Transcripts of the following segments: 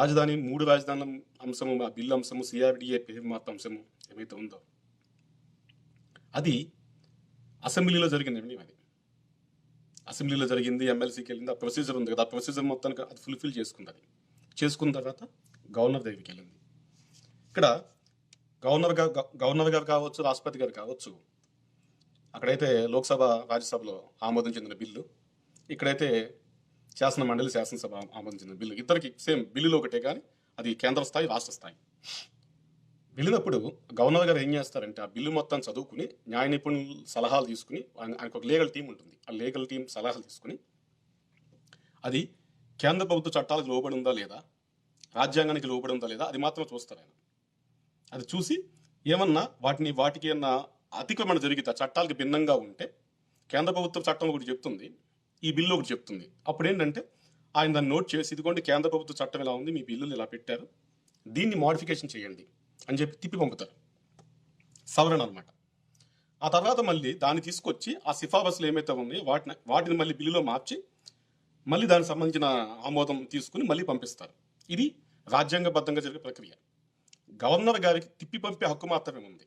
రాజధాని 3 రాజధానుల అంశము, ఆ బిల్లు అంశము, సిఆర్డిఏ పేరు మార్పు అంశము ఏమైతే ఉందో అది అసెంబ్లీలో జరిగిన నిర్ణయం. అది అసెంబ్లీలో జరిగింది, ఎమ్మెల్సీకి వెళ్ళింది, ఆ ప్రొసీజర్ ఉంది కదా, ఆ ప్రొసీజర్ మొత్తానికి అది ఫుల్ఫిల్ చేసుకుంది. అది చేసుకున్న తర్వాత గవర్నర్ దగ్గరికి వెళ్ళింది. ఇక్కడ గవర్నర్ గారు కావచ్చు, రాష్ట్రపతి గారు కావచ్చు, అక్కడైతే లోక్సభ రాజ్యసభలో ఆమోదం చెందిన బిల్లు, ఇక్కడైతే శాసన మండలి శాసనసభ ఆమోదించిన బిల్లు, ఇద్దరికి సేమ్ బిల్లులో ఒకటే, కానీ అది కేంద్ర స్థాయి, రాష్ట్ర స్థాయి. వెళ్ళినప్పుడు గవర్నర్ గారు ఏం చేస్తారంటే ఆ బిల్లు మొత్తం చదువుకుని న్యాయ నిపుణుల సలహాలు తీసుకుని, ఆయనకు ఒక లీగల్ టీం ఉంటుంది, ఆ లీగల్ టీం సలహాలు తీసుకుని అది కేంద్ర ప్రభుత్వ చట్టాలకు లోబడి ఉందా లేదా, రాజ్యాంగానికి లోబడి ఉందా లేదా, అది మాత్రం చూస్తారు ఆయన. అది చూసి ఏమన్నా వాటికి ఏమన్నా అతిక్రమణ జరిగితే, చట్టాలకు భిన్నంగా ఉంటే, కేంద్ర ప్రభుత్వ చట్టం ఒకటి చెప్తుంది, ఈ బిల్లు ఒకటి చెప్తుంది. అప్పుడు ఏంటంటే ఆయన దాన్ని నోట్ చేసి, ఇదిగోండి కేంద్ర ప్రభుత్వ చట్టం ఇలా ఉంది, మీ బిల్లులు ఇలా పెట్టారు, దీన్ని మోడిఫికేషన్ చేయండి అని చెప్పి తిప్పి పంపుతారు. సవరణ అనమాట. ఆ తర్వాత మళ్ళీ దాన్ని తీసుకొచ్చి ఆ సిఫారసులు ఏమైతే ఉన్నాయో వాటిని మళ్ళీ బిల్లులో మార్చి మళ్ళీ దానికి సంబంధించిన ఆమోదం తీసుకుని మళ్ళీ పంపిస్తారు. ఇది రాజ్యాంగబద్ధంగా జరిగే ప్రక్రియ. గవర్నర్ గారికి తిప్పి పంపే హక్కు మాత్రమే ఉంది,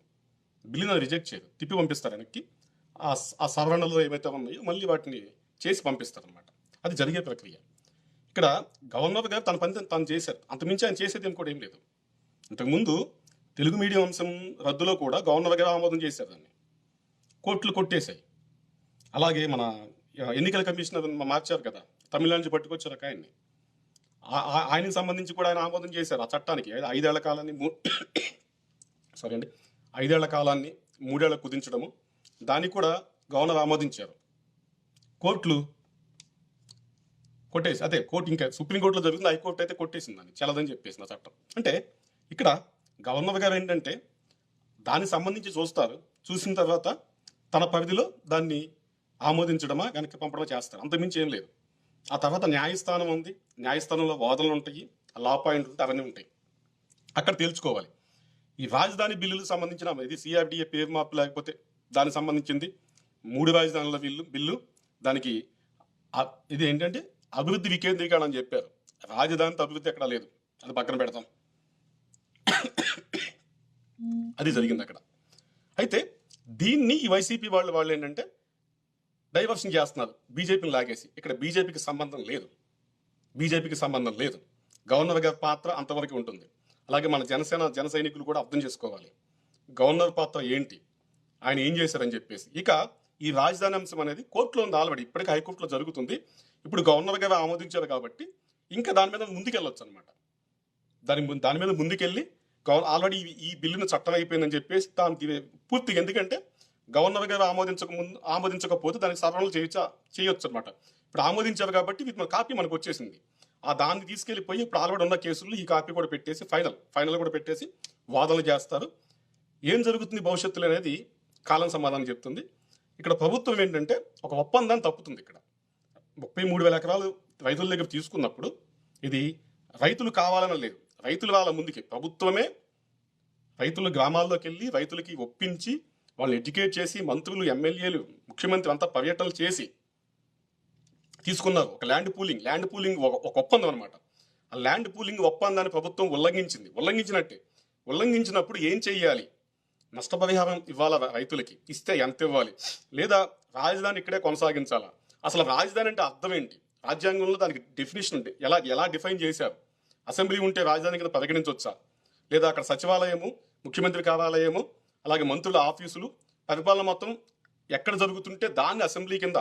బిల్లును రిజెక్ట్ చేయరు. తిప్పి పంపిస్తారు వెనక్కి, ఆ సవరణలు ఏవైతే ఉన్నాయో మళ్ళీ వాటిని చేసి పంపిస్తారు అనమాట. అది జరిగే ప్రక్రియ. ఇక్కడ గవర్నర్ గారు తన పని తను చేశారు, అంతమించి ఆయన చేసేది ఇంకోటి ఏం లేదు. ఇంతకుముందు తెలుగు మీడియం అంశం రద్దులో కూడా గవర్నర్ గారు ఆమోదం చేశారు, దాన్ని కోర్టులు కొట్టేశాయి. అలాగే మన ఎన్నికల కమిషనర్ మార్చారు కదా, తమిళనాడు నుంచి పట్టుకొచ్చారు ఆయన్ని, ఆయనకి సంబంధించి కూడా ఆయన ఆమోదం చేశారు ఆ చట్టానికి. 5 ఏళ్ల కాలాన్ని 5 ఏళ్ల కాలాన్ని 3 ఏళ్లకు కుదించడము, దాన్ని కూడా గవర్నర్ ఆమోదించారు. కోర్టులు కొట్టేసి, అదే కోర్టు ఇంకా సుప్రీంకోర్టులో జరుగుతుంది, హైకోర్టు అయితే కొట్టేసింది, దాన్ని చెల్లదని చెప్పేసింది ఆ చట్టం. అంటే ఇక్కడ గవర్నర్ గారు ఏంటంటే దానికి సంబంధించి చూస్తారు, చూసిన తర్వాత తన పరిధిలో దాన్ని ఆమోదించడమా వెనక్కి పంపడమా చేస్తారు, అంతకుమించి ఏం లేదు. ఆ తర్వాత న్యాయస్థానం ఉంది, న్యాయస్థానంలో వాదనలు ఉంటాయి, లా పాయింట్ ఉంటాయి, అవన్నీ ఉంటాయి, అక్కడ తేల్చుకోవాలి. ఈ రాజధాని బిల్లులకు సంబంధించిన ఇది సిఆర్డిఏ పేరు మార్పు లేకపోతే దానికి సంబంధించింది 3 రాజధానుల బిల్లు, దానికి ఇది ఏంటంటే అభివృద్ధి వికేంద్రీకరణ అని చెప్పారు. రాజధానితో అభివృద్ధి ఎక్కడా లేదు, అది పక్కన పెడతాం. అది జరిగింది అక్కడ. అయితే దీన్ని ఈ వైసీపీ వాళ్ళు ఏంటంటే డైవర్షన్ చేస్తున్నారు, బీజేపీని లాగేసి. ఇక్కడ బీజేపీకి సంబంధం లేదు, గవర్నర్ గారి పాత్ర అంతవరకు ఉంటుంది. అలాగే మన జన సైనికులు కూడా అర్థం చేసుకోవాలి గవర్నర్ పాత్ర ఏంటి, ఆయన ఏం చేశారని చెప్పేసి. ఇక ఈ రాజధాని అంశం అనేది కోర్టులో ఉంది ఆల్రెడీ, ఇప్పటికీ హైకోర్టులో జరుగుతుంది. ఇప్పుడు గవర్నర్ గారు ఆమోదించారు కాబట్టి ఇంకా దాని మీద ముందుకెళ్ళొచ్చు అనమాట. దాని మీద ముందుకెళ్ళి ఆల్రెడీ ఈ బిల్లును చట్టం అయిపోయిందని చెప్పేసి దానికి పూర్తిగా, ఎందుకంటే గవర్నర్ గారు ఆమోదించకపోతే దానికి సవరణలు చేయొచ్చు అనమాట. ఇప్పుడు ఆమోదించారు కాబట్టి మన కాపీ మనకు వచ్చేసింది. దాన్ని తీసుకెళ్ళిపోయి ఇప్పుడు ఆల్రెడీ ఉన్న కేసులు ఈ కాపీ కూడా పెట్టేసి ఫైనల్ కూడా పెట్టేసి వాదనలు చేస్తారు. ఏం జరుగుతుంది భవిష్యత్తులో అనేది కాలం సమాధానం చెప్తుంది. ఇక్కడ ప్రభుత్వం ఏంటంటే ఒక ఒప్పందాన్ని తప్పుతుంది. ఇక్కడ 33,000 ఎకరాలు రైతుల దగ్గర తీసుకున్నప్పుడు ఇది రైతులు కావాలని లేదు, రైతులు వాళ్ళ ముందుకి ప్రభుత్వమే రైతుల గ్రామాల్లోకి వెళ్ళి రైతులకి ఒప్పించి వాళ్ళని ఎడ్యుకేట్ చేసి మంత్రులు, ఎమ్మెల్యేలు, ముఖ్యమంత్రి అంతా పర్యటనలు చేసి తీసుకున్నారు. ఒక ల్యాండ్ పూలింగ్ ఒక ఒప్పందం అనమాట. ఆ ల్యాండ్ పూలింగ్ ఒప్పందాన్ని ప్రభుత్వం ఉల్లంఘించినప్పుడు ఏం చెయ్యాలి, నష్టపరిహారం ఇవ్వాలా, రైతులకి ఇస్తే ఎంత ఇవ్వాలి, లేదా రాజధాని ఇక్కడే కొనసాగించాలా, అసలు రాజధాని అంటే అర్థం ఏంటి, రాజ్యాంగంలో దానికి డెఫినేషన్ ఉంటే ఎలా డిఫైన్ చేశారు, అసెంబ్లీ ఉంటే రాజధాని కింద పరిగణించవచ్చా, లేదా అక్కడ సచివాలయము, ముఖ్యమంత్రి కార్యాలయము, అలాగే మంత్రుల ఆఫీసులు, పరిపాలన మొత్తం ఎక్కడ జరుగుతుంటే దాన్ని అసెంబ్లీ కింద,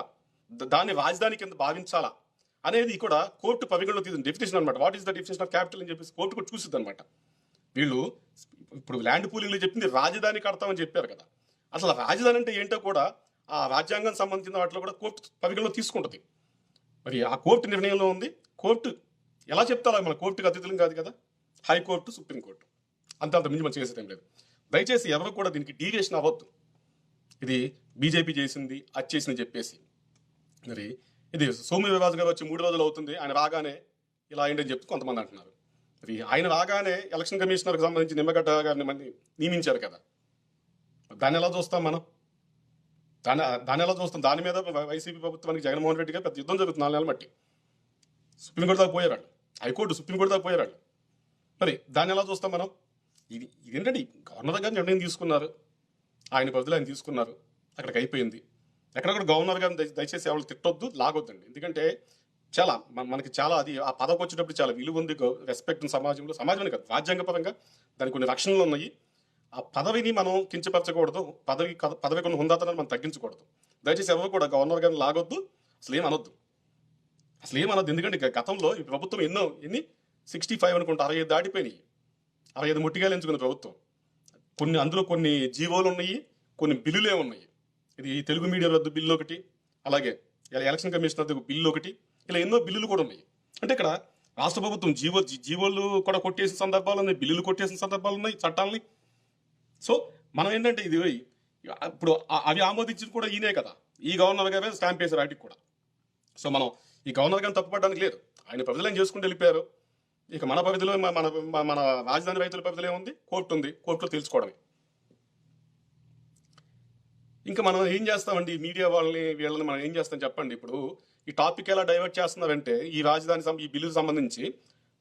దాన్ని రాజధాని కింద భావించాలా అనేది కూడా కోర్టు పరిగణలో తీసుకున్న డెఫినేషన్ అనమాట. What is the definition of capital అని చెప్పేసి కోర్టు కూడా చూసిద్ది అనమాట. వీళ్ళు ఇప్పుడు ల్యాండ్ పూలింగ్లో చెప్పింది రాజధాని కడతామని చెప్పారు కదా, అసలు రాజధాని అంటే ఏంటో కూడా ఆ రాజ్యాంగం సంబంధించిన వాటిలో కూడా కోర్టు పరిగణలో తీసుకుంటుంది. మరి ఆ కోర్టు నిర్ణయంలో ఉంది. కోర్టు ఎలా చెప్తారా, మన కోర్టుకు అతిథులం కాదు కదా, హైకోర్టు, సుప్రీంకోర్టు, అంత మించి మనం చేసేదేం లేదు. దయచేసి ఎవరు కూడా దీనికి డీవియేషన్ అవ్వద్దు. ఇది బీజేపీ చేసింది, అది చేసింది చెప్పేసి. మరి ఇది సోము వీర్రాజు గారు వచ్చి 3 రోజులు అవుతుంది, ఆయన రాగానే ఇలా అయిందని చెప్తూ కొంతమంది అంటున్నారు. మరి ఆయన రాగానే ఎలక్షన్ కమిషనర్కి సంబంధించి నిమ్మగడ్డ గారిని మళ్ళీ నియమించారు కదా, దాన్ని ఎలా చూస్తాం మనం, దాన్ని ఎలా చూస్తాం? దాని మీద వైసీపీ ప్రభుత్వానికి జగన్మోహన్ రెడ్డి గారు పెద్ద యుద్ధం జరుగుతుంది 4 నెలలు బట్టి. సుప్రీంకోర్టు దాకా పోయారు, హైకోర్టు సుప్రీంకోర్టు దాకా పోయారు. మరి దాన్ని ఎలా చూస్తాం మనం? ఇదేంటంటే గవర్నర్ గారు నిర్ణయం తీసుకున్నారు, ఆయన పరిధిలో ఆయన తీసుకున్నారు, అక్కడికి అయిపోయింది. ఎక్కడ కూడా గవర్నర్ గారిని దయచేసి ఎవరు తిట్టొద్దు, లాగొద్దండి. ఎందుకంటే చాలా మనకి చాలా అది ఆ పదవికి వచ్చేటప్పుడు చాలా విలువ ఉంది, రెస్పెక్ట్ సమాజంలో, సమాజం కాదు రాజ్యాంగపరంగా దానికి కొన్ని రక్షణలు ఉన్నాయి. ఆ పదవిని మనం కించపరచకూడదు, పదవికి ఉన్న హుందాతనాన్ని మనం తగ్గించకూడదు. దయచేసి ఎవరు కూడా గవర్నర్ గారిని లాగొద్దు, అసలు ఏమనొద్దు, అసలు ఏమనొద్దు. ఎందుకంటే గతంలో ఈ ప్రభుత్వం ఎన్ని 65 అనుకుంటా, 65 దాటిపోయినాయి, 65 ముట్టిగాలు ఎంచుకున్న ప్రభుత్వం. అందులో కొన్ని జీవోలు ఉన్నాయి, కొన్ని బిల్లులే ఉన్నాయి. ఇది తెలుగు మీడియం రద్దు బిల్లు ఒకటి, అలాగే ఎలక్షన్ కమిషన్ రద్దు బిల్లు ఒకటి, ఇలా ఎన్నో బిల్లులు కూడా ఉన్నాయి. అంటే ఇక్కడ రాష్ట్ర ప్రభుత్వం జీవోలు కూడా కొట్టేసిన సందర్భాలు ఉన్నాయి, బిల్లులు కొట్టేసిన సందర్భాలు ఉన్నాయి, చట్టాలని. సో మనం ఏంటంటే ఇది ఇప్పుడు అవి ఆమోదించింది కూడా ఈయనే కదా, ఈ గవర్నర్ గారే స్టాంప్ వేశారు వాటికి కూడా. సో మనం ఈ గవర్నర్ గారిని తప్పుపడడానికి లేదు, ఆయన పరిధిలో ఏం చేసుకుంటూ వెళ్ళిపోయారు. ఇక మన పరిధిలో మన రాజధాని రైతుల పరిధిలో ఏముంది, కోర్టు ఉంది, కోర్టులో తెలుసుకోవడమే. ఇంకా మనం ఏం చేస్తామండి, మీడియా వీళ్ళని మనం ఏం చేస్తాం చెప్పండి. ఇప్పుడు ఈ టాపిక్ ఎలా డైవర్ట్ చేస్తున్నారంటే, ఈ రాజధాని ఈ బిల్లుకు సంబంధించి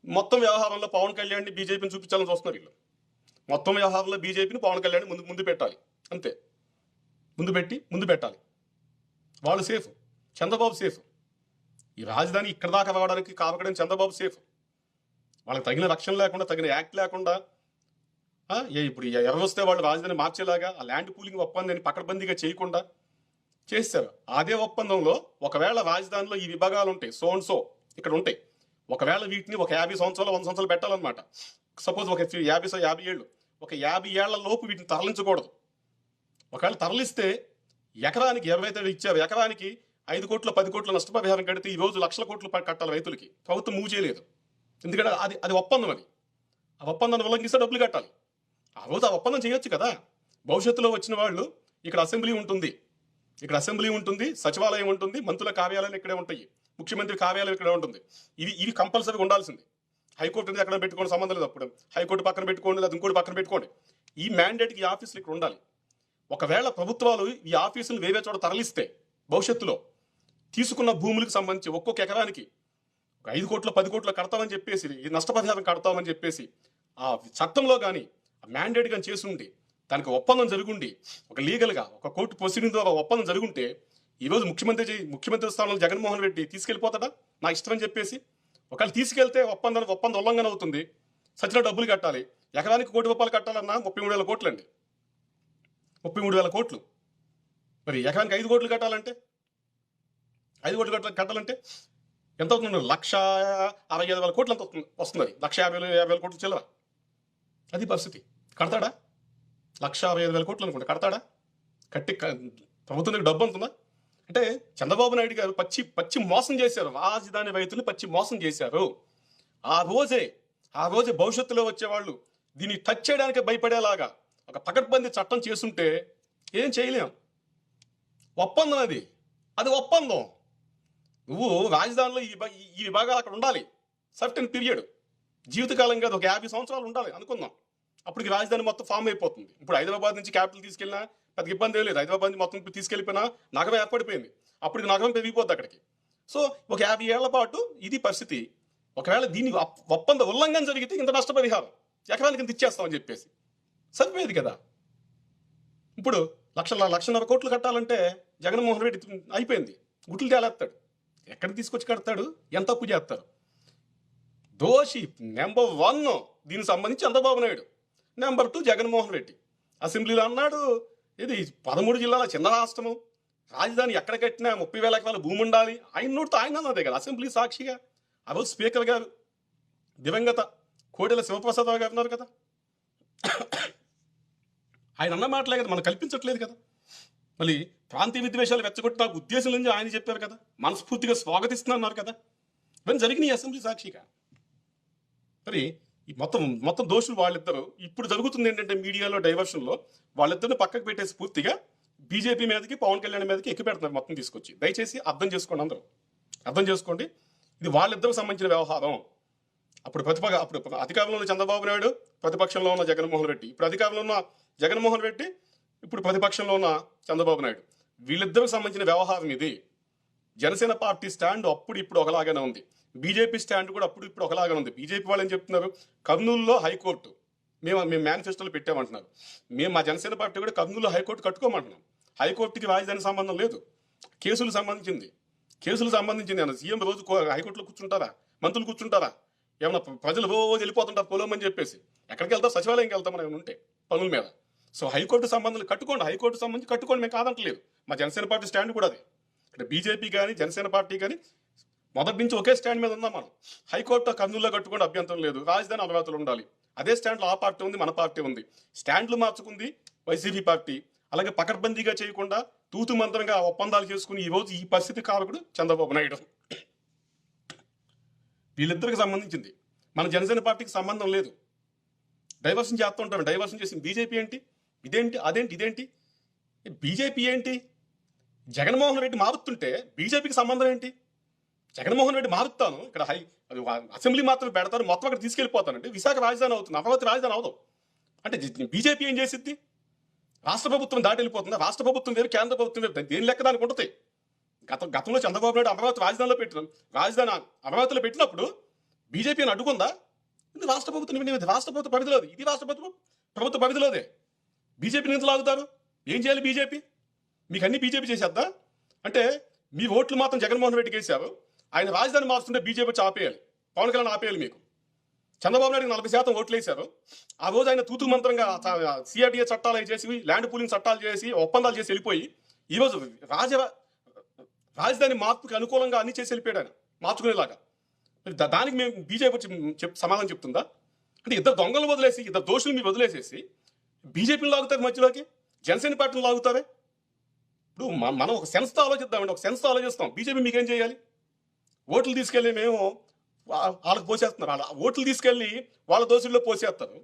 మొత్తం వ్యవహారంలో పవన్ కళ్యాణ్ని బీజేపీని చూపించాలని చూస్తున్నారు వీళ్ళు. మొత్తం వ్యవహారంలో బీజేపీని పవన్ కళ్యాణ్ ముందు పెట్టాలి, అంతే. ముందు పెట్టాలి. వాళ్ళు సేఫ్, చంద్రబాబు సేఫ్. ఈ రాజధాని ఇక్కడ దాకా రావడానికి కావడం చంద్రబాబు సేఫ్. వాళ్ళకి తగిన రక్షణ లేకుండా, తగిన యాక్ట్ లేకుండా, ఇప్పుడు ఎవరు వస్తే వాళ్ళు రాజధాని మార్చేలాగా ఆ ల్యాండ్ పూలింగ్ ఒప్పందాన్ని పకడ్బందీగా చేయకుండా చేశారు. అదే ఒప్పందంలో ఒకవేళ రాజధానిలో ఈ విభాగాలు ఉంటాయి, సో అండ్ సో ఇక్కడ ఉంటాయి, ఒకవేళ వీటిని ఒక 50 సంవత్సరాలు 100 సంవత్సరాలు పెట్టాలన్నమాట. సపోజ్ ఒక 50 ఏళ్ళు, ఒక 50 ఏళ్ల లోపు వీటిని తరలించకూడదు. ఒకవేళ తరలిస్తే ఎకరానికి ఎవరైతే ఇచ్చారు, ఎకరానికి 5 కోట్ల 10 కోట్ల నష్టపరిహారం కడితే ఈ రోజు లక్షల కోట్లు కట్టాలి రైతులకి. ప్రభుత్వం మూవ్ చేయలేదు, ఎందుకంటే అది ఒప్పందం. ఆ ఒప్పందాన్ని ఉల్లంఘిస్తే డబ్బులు కట్టాలి. ఆ రోజు ఆ ఒప్పందం చేయొచ్చు కదా. భవిష్యత్తులో వచ్చిన వాళ్ళు ఇక్కడ అసెంబ్లీ ఉంటుంది, సచివాలయం ఉంటుంది, మంత్రుల కార్యాలయాలు ఇక్కడే ఉంటాయి, ముఖ్యమంత్రి కార్యాలయం ఇక్కడే ఉంటుంది. ఇవి కంపల్సరీగా ఉండాల్సింది. హైకోర్టు అనేది అక్కడ పెట్టుకోండి, సంబంధం లేదు. అప్పుడు హైకోర్టు పక్కన పెట్టుకోండి, లేదా ఇంకోటి పక్కన పెట్టుకోండి. ఈ మ్యాండేట్కి ఈ ఆఫీసులు ఇక్కడ ఉండాలి. ఒకవేళ ప్రభుత్వాలు ఈ ఆఫీసులు వేరే చోట తరలిస్తే భవిష్యత్తులో తీసుకున్న భూములకు సంబంధించి ఒక్కొక్క ఎకరానికి 5 కోట్ల 10 కోట్ల కడతామని చెప్పేసి, ఈ నష్టపరిహారం కడతామని చెప్పేసి ఆ చట్టంలో కానీ ఆ మ్యాండేట్ కానీ చేసుండి, దానికి ఒప్పందం జరుగుండి, ఒక లీగల్గా ఒక కోర్టు ప్రొసీడింగ్ ద్వారా ఒప్పందం జరుగుంటే, ఈరోజు ముఖ్యమంత్రి స్థానంలో జగన్మోహన్ రెడ్డి తీసుకెళ్ళిపోతాడా నా ఇష్టం అని చెప్పేసి? ఒకవేళ తీసుకెళ్తే ఒప్పంద ఉల్లంఘన అవుతుంది, సచిన డబ్బులు కట్టాలి. ఎకరానికి ₹1 కోటి కట్టాలన్నా 33,000 కోట్లు అండి, 33,000 కోట్లు. మరి ఎకరానికి 5 కోట్లు కట్టాలంటే, 5 కోట్లు కట్టాలంటే ఎంత అవుతుంది? 1,65,000 కోట్లు ఎంత వస్తుంది? 1,50,000 కోట్లు చిల్లర. అది పరిస్థితి. కడతాడా? 1,65,000 కోట్లు అనుకుంటా, కడతాడా? కట్టి ప్రభుత్వానికి డబ్బు అంతుందా? అంటే చంద్రబాబు నాయుడు గారు పచ్చి మోసం చేశారు, రాజధాని రైతులు పచ్చి మోసం చేశారు. ఆ రోజే భవిష్యత్తులో వచ్చేవాళ్ళు దీన్ని టచ్ చేయడానికి భయపడేలాగా ఒక పకడ్బందీ చట్టం చేస్తుంటే ఏం చేయలేం. ఒప్పందం అది ఒప్పందం. నువ్వు రాజధానిలో ఈ విభాగాలు అక్కడ ఉండాలి, సర్టెన్ పీరియడ్, జీవితకాలం కాదు, ఒక 50 సంవత్సరాలు ఉండాలి అనుకుందాం. అప్పటికి రాజధాని మొత్తం ఫామ్ అయిపోతుంది. ఇప్పుడు హైదరాబాద్ నుంచి క్యాపిటల్ తీసుకెళ్ళినా పెద్ద ఇబ్బంది ఏం లేదు. హైదరాబాద్ మొత్తం తీసుకెళ్ళిపోయినా నగరం ఏర్పడిపోయింది, అప్పటికి నగరం పెరిగిపోద్ది అక్కడికి. సో ఒక 50 ఏళ్ల పాటు ఇది పరిస్థితి. ఒకవేళ దీన్ని ఒప్పంద ఉల్లంఘన జరిగితే ఇంత నష్టపరిహారం ఎకరానికి ఇంత ఇచ్చేస్తామని చెప్పేసి సరిపోయేది కదా. ఇప్పుడు 1,00,000 కోట్లు కట్టాలంటే జగన్మోహన్ రెడ్డి అయిపోయింది, గుట్లు తేలేస్తాడు. ఎక్కడికి తీసుకొచ్చి కడతాడు? ఎంత అప్పు చేస్తారు? దోషి నెంబర్ 1 దీనికి సంబంధించి చంద్రబాబు నాయుడు, నెంబర్ 2 జగన్మోహన్ రెడ్డి. అసెంబ్లీలో అన్నాడు, ఇది 13 జిల్లాల చిన్న రాష్ట్రము, రాజధాని ఎక్కడ కట్టినా 30,000 ఎకరాల భూమి ఉండాలి. ఆయన నోటితో ఆయన అన్నదే కదా, అసెంబ్లీ సాక్షిగా. ఆ రోజు స్పీకర్ గారు దివంగత కోడెల శివప్రసాదరావు గారు ఉన్నారు కదా, ఆయన అన్న మాటలే కదా, మనం కల్పించట్లేదు కదా. మళ్ళీ ప్రాంతీయ విద్వేషాలు రెచ్చగొట్టిన ఉద్దేశం నుంచి ఆయన చెప్పారు కదా, మనస్ఫూర్తిగా స్వాగతిస్తున్నారు కదా. ఇవన్నీ జరిగినాయి అసెంబ్లీ సాక్షిగా. మరి ఈ మొత్తం దోషులు వాళ్ళిద్దరు. ఇప్పుడు జరుగుతుంది ఏంటంటే మీడియాలో డైవర్షన్లో వాళ్ళిద్దరిని పక్కకు పెట్టేసి పూర్తిగా బీజేపీ మీదకి పవన్ కళ్యాణ్ మీదకి ఎక్కి పెడుతున్నారు మొత్తం తీసుకొచ్చి. దయచేసి అర్థం చేసుకోండి, అందరూ అర్థం చేసుకోండి. ఇది వాళ్ళిద్దరికి సంబంధించిన వ్యవహారం. అప్పుడు అధికారంలో ఉన్న చంద్రబాబు నాయుడు, ప్రతిపక్షంలో ఉన్న జగన్మోహన్ రెడ్డి. ఇప్పుడు అధికారంలో ఉన్న జగన్మోహన్ రెడ్డి, ఇప్పుడు ప్రతిపక్షంలో ఉన్న చంద్రబాబు నాయుడు. వీళ్ళిద్దరికి సంబంధించిన వ్యవహారం ఇది. జనసేన పార్టీ స్టాండ్ అప్పుడు ఇప్పుడు ఒకలాగానే ఉంది. బీజేపీ స్టాండ్ కూడా అప్పుడు ఇప్పుడు ఒకలాగానే ఉంది. బీజేపీ వాళ్ళు ఏం చెప్తున్నారు, కర్నూలులో హైకోర్టు మేము మేనిఫెస్టోలో పెట్టామంటున్నారు. మా జనసేన పార్టీ కూడా కర్నూలులో హైకోర్టు కట్టుకోమంటున్నాం. హైకోర్టుకి రాజధాని సంబంధం లేదు, కేసులకు సంబంధించింది. ఏమన్నా సీఎం రోజు హైకోర్టులో కూర్చుంటారా? మంత్రులు కూర్చుంటారా? ఏమన్నా ప్రజలు రోజు వెళ్ళిపోతుంటారు పొలమని చెప్పేసి? ఎక్కడికి వెళ్తాం? సచివాలయంకి వెళ్తాం మనం ఉంటే పనుల మీద. సో హైకోర్టు సంబంధాలు కట్టుకోండి, హైకోర్టు సంబంధించి కట్టుకోండి, మేము కాదంటలేదు. మా జనసేన పార్టీ స్టాండ్ కూడా అదే. ఇక్కడ బీజేపీ కానీ జనసేన పార్టీ కానీ మొదటి నుంచి ఒకే స్టాండ్ మీద ఉందాం మనం. హైకోర్టు కర్నూలులో కట్టుకోండి, అభ్యంతరం లేదు. రాజధాని అమరావతిలో ఉండాలి. అదే స్టాండ్లో ఆ పార్టీ ఉంది, మన పార్టీ ఉంది. స్టాండ్లు మార్చుకుంది వైసీపీ పార్టీ. అలాగే పకడ్బందీగా చేయకుండా తూతు మంత్రంగా ఒప్పందాలు చేసుకుని ఈ రోజు ఈ పరిస్థితి కారకుడు చంద్రబాబు నాయుడు. వీళ్ళిద్దరికి సంబంధించింది. మన జనసేన పార్టీకి సంబంధం లేదు. డైవర్షన్ చేస్తూ ఉంటారు. డైవర్షన్ చేసి బీజేపీ ఏంటి, ఇదేంటి, అదేంటి, ఇదేంటి? బీజేపీ ఏంటి? జగన్మోహన్ రెడ్డి మారుతుంటే బీజేపీకి సంబంధం ఏంటి? జగన్మోహన్ రెడ్డి మారుతాను, ఇక్కడ అసెంబ్లీ మాత్రం పెడతారు, మొత్తం అక్కడ తీసుకెళ్ళిపోతానంటే విశాఖ రాజధాని అవుతుంది, అమరావతి రాజధాని అవదు అంటే బీజేపీ ఏం చేసిద్ది? రాష్ట్ర ప్రభుత్వం దాటి వెళ్ళిపోతుందా? రాష్ట్ర ప్రభుత్వం వేరు, కేంద్ర ప్రభుత్వం వేరు. దేని లెక్క దానికి ఉంటుంది. గతంలో చంద్రబాబు నాయుడు అమరావతి రాజధాని అమరావతిలో పెట్టినప్పుడు బీజేపీని అడ్డుకుందా? ఇది రాష్ట్ర ప్రభుత్వ పరిధిలోది, ఇది రాష్ట్ర ప్రభుత్వ పరిధిలోదే. బీజేపీని ఎంత లాగుతారు? ఏం చేయాలి బీజేపీ? మీకు అన్ని బీజేపీ చేసేద్దా? అంటే మీ ఓట్లు మాత్రం జగన్మోహన్ రెడ్డికి వేశారు. ఆయన రాజధాని మారుస్తుంటే బీజేపీ వచ్చి ఆపేయాలి, పవన్ కళ్యాణ్ ఆపేయాలి. మీకు చంద్రబాబు నాయుడు 40% ఓట్లు వేశారు. ఆ రోజు ఆయన తూతు మంత్రంగా సిఆర్డీఏ చట్టాలు చేసి, ల్యాండ్ పూలింగ్ చట్టాలు చేసి, ఒప్పందాలు చేసి వెళ్ళిపోయి ఈరోజు రాజధాని మార్పుకి అనుకూలంగా అన్ని చేసి వెళ్ళిపోయాడు ఆయన, మార్చుకునేలాగా. దానికి మేము బీజేపీ వచ్చి సమాధానం చెప్తుందా? అంటే ఇద్దరు దొంగలు వదిలేసి, ఇద్దరు దోషులు మీరు వదిలేసేసి బీజేపీని లాగుతారు మధ్యలోకి, జనసేన పార్టీని లాగుతారే. ఇప్పుడు మనం ఒక సెన్స్తో ఆలోచిద్దామండి, ఒక సెన్స్తో ఆలోచిస్తాం. బీజేపీ మీకేం చేయాలి? ఓట్లు తీసుకెళ్ళి మేము వాళ్ళకి పోసేస్తున్నారు. వాళ్ళ ఓట్లు తీసుకెళ్ళి వాళ్ళ దోషుల్లో పోసేస్తారు.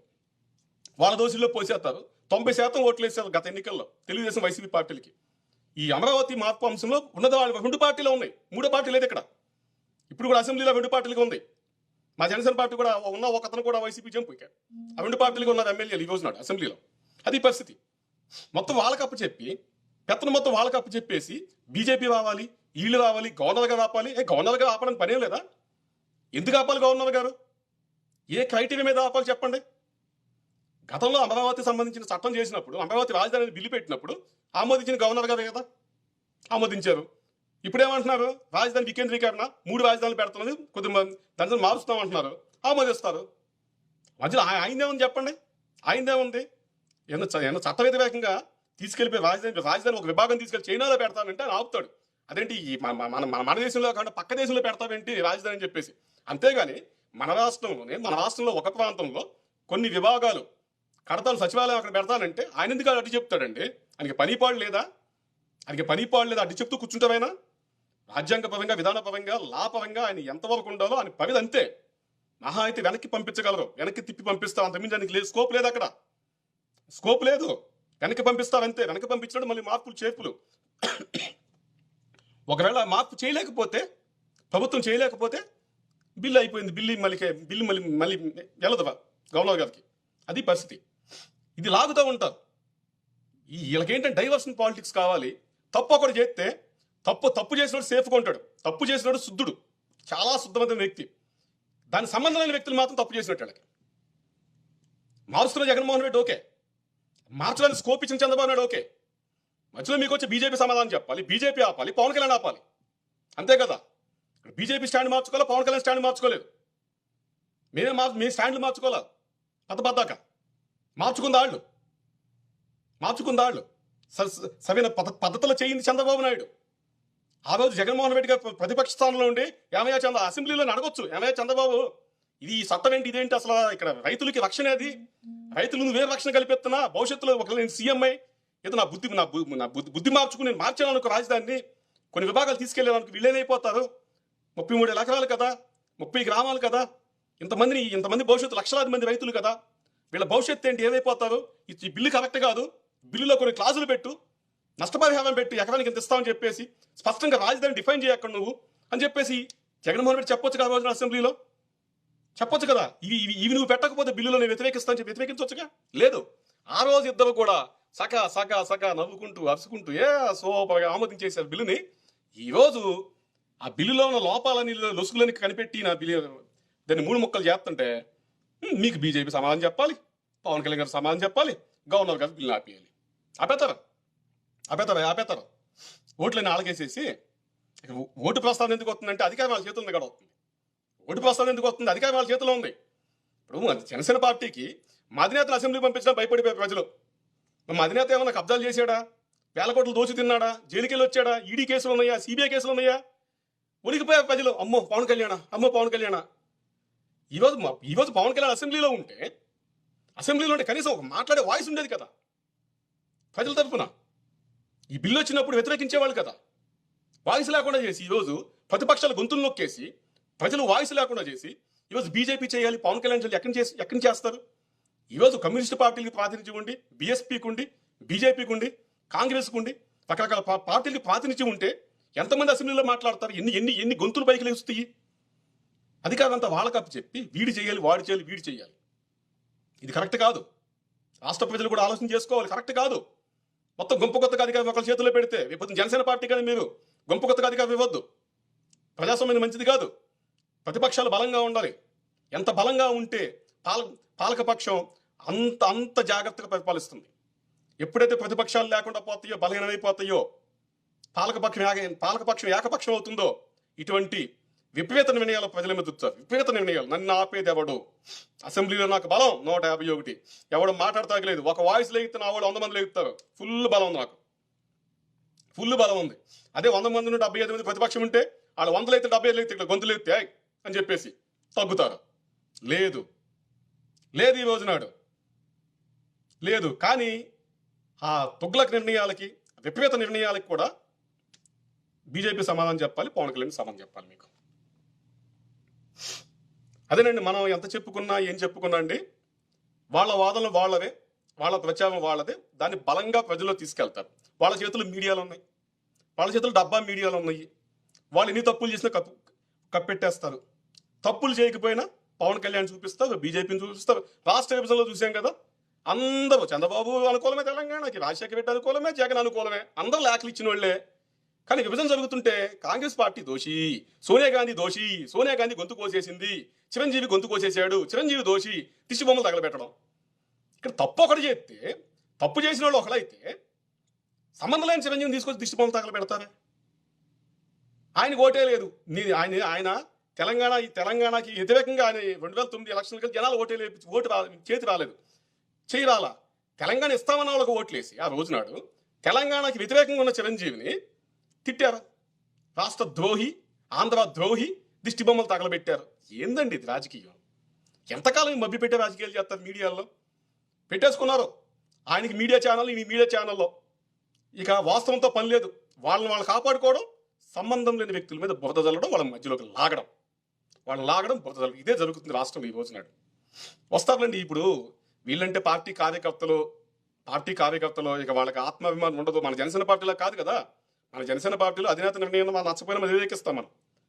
90% ఓట్లు వేసారు గత ఎన్నికల్లో తెలుగుదేశం వైసీపీ పార్టీలకి. ఈ అమరావతి మార్పు అంశంలో ఉన్నది వాళ్ళు 2 పార్టీలు ఉన్నాయి, 3 పార్టీ లేదు ఇక్కడ. ఇప్పుడు కూడా అసెంబ్లీలో 2 పార్టీలుగా ఉంది. మా జనసేన పార్టీ కూడా ఉన్న ఒక అతను కూడా వైసీపీ జంపు. ఆ 2 పార్టీలుగా ఉన్నారు ఎమ్మెల్యేలు ఈ రోజు నాడు అసెంబ్లీలో. అది పరిస్థితి. మొత్తం వాళ్ళకప్పు చెప్పి, పెత్తనం మొత్తం వాళ్ళకప్పు చెప్పేసి బీజేపీ రావాలి, వీళ్ళు రావాలి, గవర్నర్ గారు ఆపాలి. గవర్నర్ గారు ఆపడానికి పనేం లేదా? ఎందుకు ఆపాలి గవర్నర్ గారు? ఏ క్రైటీరియా మీద ఆపాలి చెప్పండి? గతంలో అమరావతి సంబంధించిన చట్టం చేసినప్పుడు, అమరావతి రాజధాని బిల్లు పెట్టినప్పుడు ఆమోదించిన గవర్నర్ గారే కదా, ఆమోదించారు. ఇప్పుడేమంటున్నారు? రాజధాని వికేంద్రీకరణ, 3 రాజధానులు పెడుతున్నది, కొద్దిమంది దాని మారుస్తాం అంటున్నారు, ఆమోదిస్తారు. మధ్యలో ఆయనదేముంది చెప్పండి? ఆయనదేముంది? ఏమన్నా చట్ట వ్యతిరేకంగా తీసుకెళ్ళిపోయి రాజధాని ఒక విభాగం తీసుకెళ్ళి చైనాలో పెడతానంటే ఆయన ఆపుతాడు. అదేంటి మన దేశంలో కాకుండా పక్క దేశంలో పెడతావేంటి రాజధాని అని చెప్పేసి. అంతేగాని మన రాష్ట్రంలో ఒక ప్రాంతంలో కొన్ని విభాగాలు కడతాను, సచివాలయం అక్కడ పెడతానంటే ఆయన ఎందుకు అడ్డు చెప్తాడండి? ఆయనకి పనిపాడు లేదా? అడ్డు చెప్తూ కూర్చుంటారైనా? రాజ్యాంగపరంగా, విధానపరంగా, లాపరంగా ఆయన ఎంతవరకు ఉండాలో ఆయన పరిధి అంతే. మహా అయితే వెనక్కి పంపించగలరు, వెనక్కి తిప్పి పంపిస్తారు, అంతకుమించి ఆయనకి లేదు, స్కోప్ లేదు. అక్కడ స్కోప్ లేదు, వెనక్కి పంపిస్తారు అంతే. వెనక్కి పంపించడం మళ్ళీ మార్పులు చేర్పులు. ఒకవేళ మార్పు చేయలేకపోతే, ప్రభుత్వం చేయలేకపోతే బిల్లు అయిపోయింది, బిల్లు మళ్ళీ వెళ్ళదు గవర్నర్ గారికి. అది పరిస్థితి. ఇది లాగుతూ ఉంటారు. వీళ్ళకేంటంటే డైవర్షన్ పాలిటిక్స్ కావాలి. తప్పు ఒకటి చేస్తే తప్పు చేసినోడు సేఫ్గా ఉంటాడు, తప్పు చేసినోడు శుద్ధుడు, చాలా శుద్ధమైన వ్యక్తి. దానికి సంబంధం లేని వ్యక్తులు మాత్రం తప్పు చేసినట్టు. వాళ్ళకి మారుస్తున్న జగన్మోహన్ రెడ్డి ఓకే, మార్చడానికి స్కోప్ ఇచ్చిన చంద్రబాబు నాయుడు ఓకే. మధ్యలో మీకు వచ్చి బీజేపీ సమాధానం చెప్పాలి, బీజేపీ ఆపాలి, పవన్ కళ్యాణ్ ఆపాలి. అంతే కదా. బీజేపీ స్టాండ్ మార్చుకోవాలి, పవన్ కళ్యాణ్ స్టాండ్ మార్చుకోలేదు. మీ స్టాండ్లు మార్చుకోవాలి. పద్దక మార్చుకుందాళ్ళు సరైన పద్ధతిలో చేయింది చంద్రబాబు నాయుడు. ఆ రోజు జగన్మోహన్ రెడ్డి గారు ప్రతిపక్ష స్థానంలో ఉండి ఏమయ్యా అసెంబ్లీలో అడగొచ్చు, ఏమయ్యా చంద్రబాబు ఇది చట్టం ఏంటి, ఇదేంటి, అసలు ఇక్కడ రైతులకి రక్షణ అది, రైతులు నువ్వు వేరే రక్షణ కల్పిస్తున్నా, భవిష్యత్తులో ఒకవేళ నేను సీఎం అయి ఏదో నా బుద్ధి మార్చుకుని నేను మార్చాను అనుకో, రాజధానిని కొన్ని విభాగాలు తీసుకెళ్ళాను, వీళ్ళేనైపోతారు. 33 ఎకరాలు కదా, 30 గ్రామాలు కదా, ఇంతమంది భవిష్యత్తు లక్షలాది మంది రైతులు కదా, వీళ్ళ భవిష్యత్తు ఏంటి, ఏమైపోతారు? ఈ బిల్లు కరెక్ట్ కాదు, బిల్లులో కొన్ని క్లాజులు పెట్టు, నష్టపరిహారం పెట్టు, ఎకరానికి ఎంత ఇస్తామని చెప్పేసి స్పష్టంగా రాజధాని డిఫైన్ చేయక్కడ నువ్వు అని చెప్పేసి జగన్మోహన్ రెడ్డి చెప్పొచ్చు కదా రోజున అసెంబ్లీలో, చెప్పొచ్చు కదా. ఇవి నువ్వు పెట్టకపోతే బిల్లులో నేను వ్యతిరేకిస్తాను చెప్పి వ్యతిరేకించవచ్చుగా. లేదు, ఆ రోజు ఇద్దరు కూడా సక నవ్వుకుంటూ అరుచుకుంటూ సూపర్గా ఆమోదించేశారు బిల్లుని. ఈరోజు ఆ బిల్లులో ఉన్న లోపాలని లొసుగులని కనిపెట్టి నా బిల్లు దాన్ని 3 ముక్కలు చేస్తుంటే మీకు బీజేపీ సమాధానం చెప్పాలి, పవన్ కళ్యాణ్ గారు సమాధానం చెప్పాలి, గవర్నర్ గారు బిల్లు ఆపేయాలి. ఆపేతారు ఓట్లని ఆలకేసేసి ఓటు ప్రస్తావన ఎందుకు వస్తుందంటే అధికారం వాళ్ళ చేతుల్లో కూడా వస్తుంది. ఓటు ప్రస్తావన ఎందుకు వస్తుంది? అధికారం వాళ్ళ చేతిలో ఉంది. ఇప్పుడు జనసేన పార్టీకి మా అధినేతను అసెంబ్లీ పంపించడం భయపడిపోయారు ప్రజలు. మా అధినేత ఏమన్నా కబ్జాలు చేశాడా, వేల కోట్లు దోచి తిన్నాడా, జైలుకెళ్ళి వచ్చాడా, ఈడీ కేసులు ఉన్నాయా, సిబిఐ కేసులు ఉన్నాయా? ఉనికిపోయారు ప్రజలు. అమ్మో పవన్ కళ్యాణ. ఈరోజు పవన్ కళ్యాణ్ అసెంబ్లీలో ఉంటే కనీసం ఒక మాట్లాడే వాయిస్ ఉండేది కదా ప్రజల తరఫున. ఈ బిల్లు వచ్చినప్పుడు వ్యతిరేకించేవాళ్ళు కదా. వాయిస్ లేకుండా చేసి ఈరోజు ప్రతిపక్షాల గొంతులు నొక్కేసి ప్రజలు వాయిస్ లేకుండా చేసి ఈరోజు బీజేపీ చేయాలి, పవన్ కళ్యాణ్ చేయాలి, ఎక్కడి చేస్తారు? ఈరోజు కమ్యూనిస్ట్ పార్టీలకు ప్రాతినిధ్యం ఉండి, బీఎస్పీకి ఉండి, బీజేపీకి ఉండి, కాంగ్రెస్కి ఉండి, రకరకాల పార్టీలకు ప్రాతినిధ్యం ఉంటే ఎంతమంది అసెంబ్లీలో మాట్లాడతారు? ఎన్ని గొంతులు పైకి లేస్తాయి? అధికారం అంతా వాళ్ళకప్పు చెప్పి వీడి చేయాలి, వీడి చేయాలి. ఇది కరెక్ట్ కాదు. రాష్ట్ర ప్రజలు కూడా ఆలోచన చేసుకోవాలి. కరెక్ట్ కాదు. మొత్తం గొంపు కొత్తగా అధికారం ఒకరి చేతిలో పెడితే రేపు జనసేన పార్టీ కానీ మీరు గొంపు కొత్తగా అధికారం ఇవ్వద్దు. ప్రజాస్వామ్యం మంచిది కాదు. ప్రతిపక్షాలు బలంగా ఉండాలి. ఎంత బలంగా ఉంటే పాలకపక్షం అంత జాగ్రత్తగా పరిపాలిస్తుంది. ఎప్పుడైతే ప్రతిపక్షాలు లేకుండా పోతాయో, బలహీనమైపోతాయో, పాలకపక్షం ఏకపక్షం అవుతుందో ఇటువంటి విపరీత నిర్ణయాలు ప్రజల మీద చూస్తారు. విపరీత నిర్ణయాలు. నన్ను ఆపేది ఎవడు? అసెంబ్లీలో నాకు బలం 151. ఎవడు మాట్లాడతాగలేదు. ఒక వాయిస్ లేగితే నా వాళ్ళు 100 మంది లేగుతారు. ఫుల్ బలం ఉంది నాకు. ఫుల్ బలం ఉంది. అదే 100 మంది నుండి 75 మంది ప్రతిపక్షం ఉంటే వాళ్ళు 100 అయితే 75 లేగితే ఇక్కడ గొంతులు ఎత్తే అని చెప్పేసి తగ్గుతారు. లేదు ఈ రోజు నాడు లేదు. కానీ ఆ తుగ్లక్ నిర్ణయాలకి, విపరీత నిర్ణయాలకి కూడా బీజేపీ సమాధానం చెప్పాలి, పవన్ కళ్యాణ్ సమాధానం చెప్పాలి. మీకు అదేనండి. మనం ఎంత చెప్పుకున్నా ఏం చెప్పుకున్నా అండి, వాళ్ళ వాదనలు వాళ్ళవే, వాళ్ళ ప్రచారం వాళ్ళదే. దాన్ని బలంగా ప్రజల్లో తీసుకెళ్తారు. వాళ్ళ చేతులు మీడియాలు ఉన్నాయి, వాళ్ళ చేతులు డబ్బా మీడియాలు ఉన్నాయి. వాళ్ళు ఎన్ని తప్పులు చేసినా కప్పెట్టేస్తారు. తప్పులు చేయకపోయినా పవన్ కళ్యాణ్ చూపిస్తారు, బీజేపీని చూపిస్తారు. రాష్ట్ర విభజనలో చూసాం కదా, అందరూ చంద్రబాబు అనుకూలమే, తెలంగాణకి రాజశేఖర రెడ్డి అనుకూలమే, జగన్ అనుకూలమే, అందరూ లేఖలు ఇచ్చిన వాళ్ళే. కానీ విభజన జరుగుతుంటే కాంగ్రెస్ పార్టీ దోషి, సోనియా గాంధీ గొంతు కోసేసింది, చిరంజీవి గొంతు కోసేసాడు, చిరంజీవి దోషి, దిష్టి బొమ్మలు తగలబెట్టడం. ఇక్కడ తప్పు ఒకటి చేస్తే, తప్పు చేసిన వాళ్ళు ఒకడైతే సంబంధం లేని చిరంజీవిని తీసుకొచ్చి దిష్టి బొమ్మలు తగలబెడతారా? ఆయనకు ఓటే లేదు. ఆయన తెలంగాణకి వ్యతిరేకంగా ఆయన 2009 ఎలక్షన్లకి జనాలు చేతి రాలేదు, చేయి రాలా. తెలంగాణ ఇస్తామన్న వాళ్ళకి ఓట్లేసి ఆ రోజునాడు తెలంగాణకి వ్యతిరేకంగా ఉన్న చిరంజీవిని తిట్టారు. రాష్ట్ర ద్రోహి, ఆంధ్ర ద్రోహి, దిష్టి బొమ్మలు తగలబెట్టారు. ఏందండి ఇది రాజకీయం? ఎంతకాలం మభ్య పెట్టే రాజకీయాలు చేస్తారు? మీడియాల్లో పెట్టేసుకున్నారు. ఆయనకి మీడియా ఛానల్, ఈ మీడియా ఛానల్లో ఇక వాస్తవంతో పని లేదు. వాళ్ళు కాపాడుకోవడం, సంబంధం లేని వ్యక్తుల మీద బురద జల్లడం, వాళ్ళ మధ్యలోకి లాగడం, బురద జల్లడం. ఇదే జరుగుతుంది రాష్ట్రంలో ఈ రోజునాడు. వస్తారులేండి. ఇప్పుడు వీళ్ళంటే పార్టీ కార్యకర్తలు ఇక వాళ్ళకి ఆత్మాభిమానం ఉండదు. మన జనసేన పార్టీలో కాదు కదా. మన జనసేన పార్టీలో అధినేత నిర్ణయం మనం నచ్చపోయినా మనం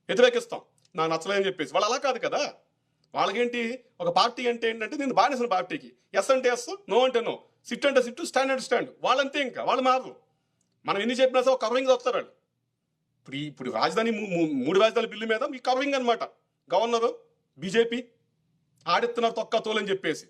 వ్యతిరేకిస్తాం నాకు నచ్చలేదని చెప్పేసి. వాళ్ళు అలా కాదు కదా. వాళ్ళకేంటి, ఒక పార్టీ అంటే ఏంటంటే నేను బానిసిన పార్టీకి. ఎస్ అంటే ఎస్, నో అంటే నో, సిట్ అంటే సిట్టు, స్టాండ్ అంటే స్టాండ్. వాళ్ళంతే, ఇంకా వాళ్ళు మారరు. మనం ఎన్ని చెప్పినా సరే ఒక కవరింగ్ వస్తారు వాళ్ళు. ఇప్పుడు రాజధాని 3 రాజధానుల బిల్లు మీద ఈ కవరింగ్ అనమాట. గవర్నరు, బీజేపీ ఆడిస్తున్నారు తొక్క తోలని చెప్పేసి.